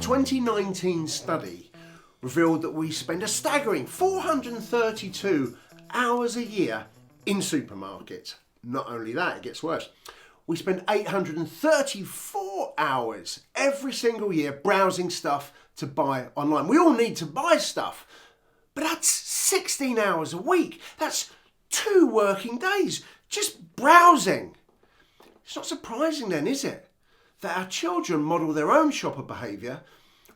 2019 study revealed that we spend a staggering 432 hours a year in supermarkets. Not only that, it gets worse. We spend 834 hours every single year browsing stuff to buy online. We all need to buy stuff, but that's 16 hours a week. That's 2 working days just browsing. It's not surprising then, is it, that our children model their own shopper behaviour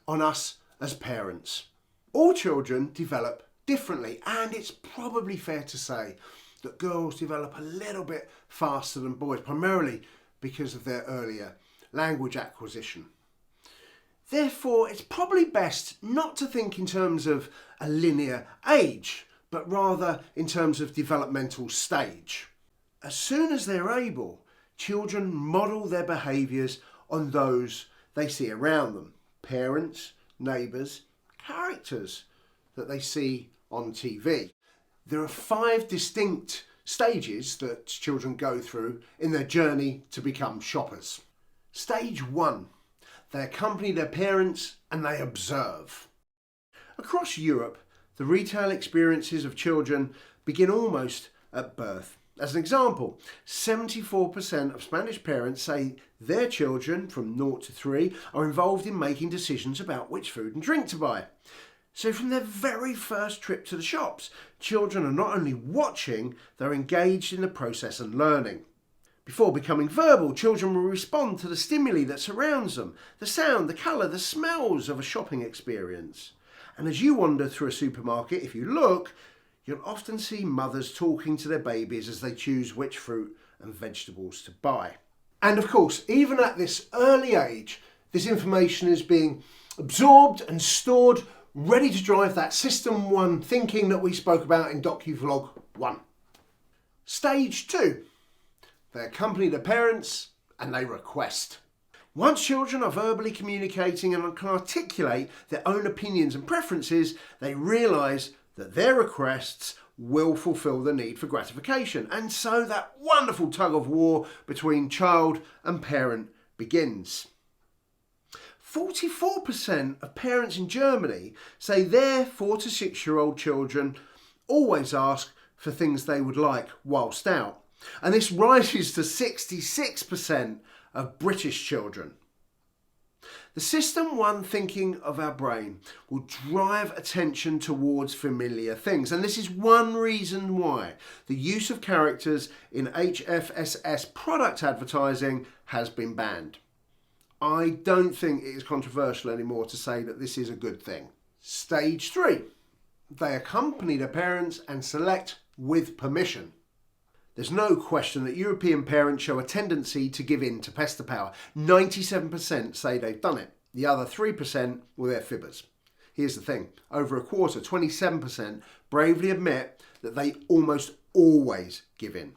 on us as parents. All children develop differently, and it's probably fair to say that girls develop a little bit faster than boys, primarily because of their earlier language acquisition. Therefore, it's probably best not to think in terms of a linear age, but rather in terms of developmental stage. As soon as they're able, children model their behaviours on those they see around them. Parents, neighbours, characters that they see on TV. There are 5 distinct stages that children go through in their journey to become shoppers. Stage 1. They accompany their parents and they observe. Across Europe, the retail experiences of children begin almost at birth. As an example, 74% of Spanish parents say their children from 0 to 3 are involved in making decisions about which food and drink to buy. So from their very first trip to the shops, children are not only watching, they're engaged in the process and learning. Before becoming verbal, children will respond to the stimuli that surrounds them, the sound, the colour, the smells of a shopping experience. And as you wander through a supermarket, if you look, you'll often see mothers talking to their babies as they choose which fruit and vegetables to buy. And of course, even at this early age, this information is being absorbed and stored, ready to drive that System 1 thinking that we spoke about in DocuVlog 1. Stage 2. They accompany their parents and they request. Once children are verbally communicating and can articulate their own opinions and preferences, they realise that their requests will fulfil the need for gratification. And so that wonderful tug of war between child and parent begins. 44% of parents in Germany say their 4 to 6-year-old children always ask for things they would like whilst out. And this rises to 66% of British children. The System 1 thinking of our brain will drive attention towards familiar things, and this is one reason why the use of characters in HFSS product advertising has been banned. I don't think it is controversial anymore to say that this is a good thing. Stage 3. They accompany their parents and select with permission. There's no question that European parents show a tendency to give in to pester power. 97% say they've done it. The other 3%, well, they're fibbers. Here's the thing. Over a quarter, 27%, bravely admit that they almost always give in.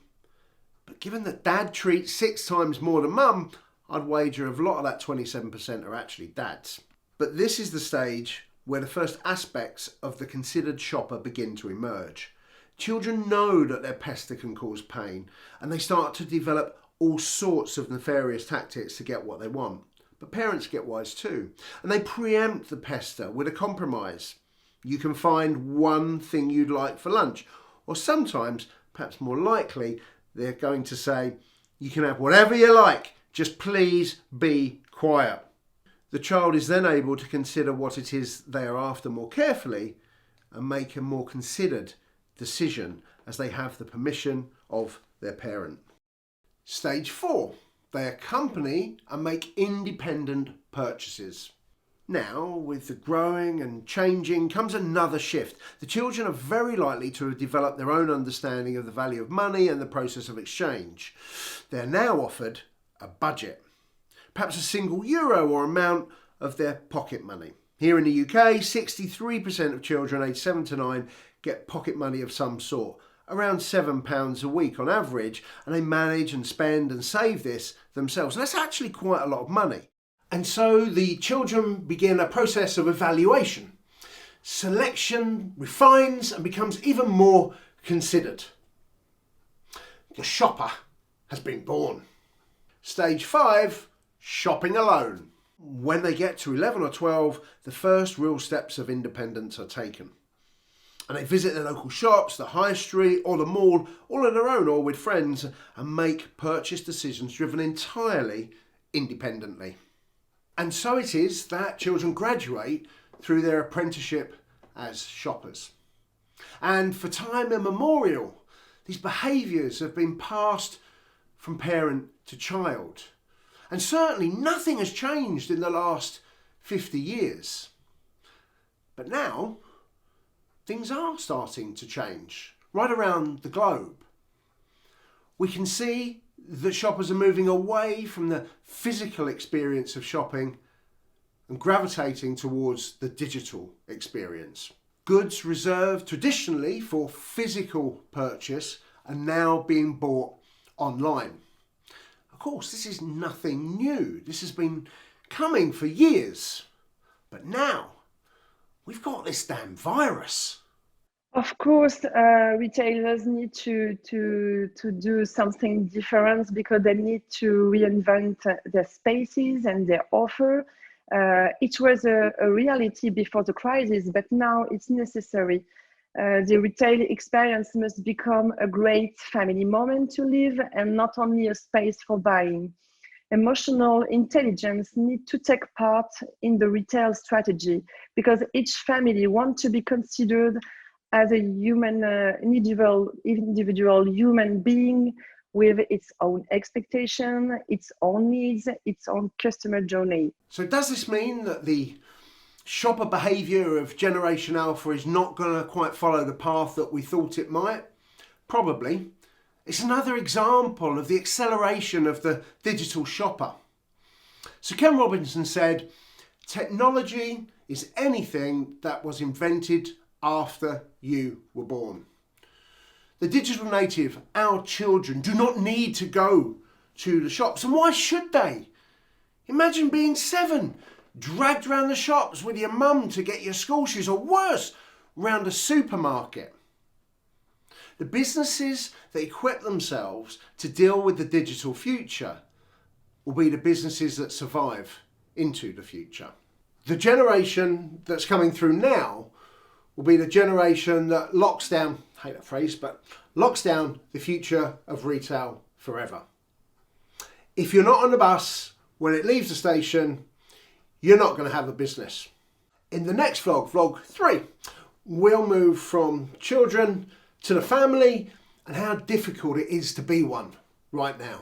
But given that dad treats 6 times more than mum, I'd wager a lot of that 27% are actually dads. But this is the stage where the first aspects of the considered shopper begin to emerge. Children know that their pester can cause pain, and they start to develop all sorts of nefarious tactics to get what they want. But parents get wise too, and they preempt the pester with a compromise. You can find one thing you'd like for lunch, or sometimes, perhaps more likely, they're going to say, you can have whatever you like, just please be quiet. The child is then able to consider what it is they are after more carefully and make a more considered decision as they have the permission of their parent. Stage 4. They accompany and make independent purchases. Now, with the growing and changing comes another shift. The children are very likely to have developed their own understanding of the value of money and the process of exchange. They're now offered a budget, perhaps a single euro or amount of their pocket money. Here in the UK, 63% of children aged 7 to 9 get pocket money of some sort, around £7 a week on average, and they manage and spend and save this themselves. And that's actually quite a lot of money. And so the children begin a process of evaluation. Selection refines and becomes even more considered. The shopper has been born. Stage 5, shopping alone. When they get to 11 or 12, the first real steps of independence are taken. And they visit their local shops, the high street or the mall, all on their own or with friends, and make purchase decisions driven entirely independently. And so it is that children graduate through their apprenticeship as shoppers. And for time immemorial, these behaviours have been passed from parent to child. And certainly nothing has changed in the last 50 years. But now, things are starting to change right around the globe. We can see that shoppers are moving away from the physical experience of shopping and gravitating towards the digital experience. Goods reserved traditionally for physical purchase are now being bought online. Of course, this is nothing new. This has been coming for years. But now, we've got this damn virus. Of course, retailers need to do something different because they need to reinvent their spaces and their offer. It was a reality before the crisis, but now it's necessary. The retail experience must become a great family moment to live and not only a space for buying. Emotional intelligence needs to take part in the retail strategy because each family wants to be considered as a human, individual human being with its own expectation, its own needs, its own customer journey. So does this mean that the shopper behaviour of Generation Alpha is not going to quite follow the path that we thought it might? Probably. It's another example of the acceleration of the digital shopper. So Ken Robinson said, technology is anything that was invented after you were born. The digital native, our children, do not need to go to the shops. And why should they? Imagine being 7, dragged around the shops with your mum to get your school shoes, or worse, round a supermarket. The businesses that equip themselves to deal with the digital future will be the businesses that survive into the future. The generation that's coming through now will be the generation that locks down, I hate that phrase, but locks down the future of retail forever. If you're not on the bus when it leaves the station, you're not going to have a business. In the next vlog, vlog 3, we'll move from children to the family and how difficult it is to be one right now.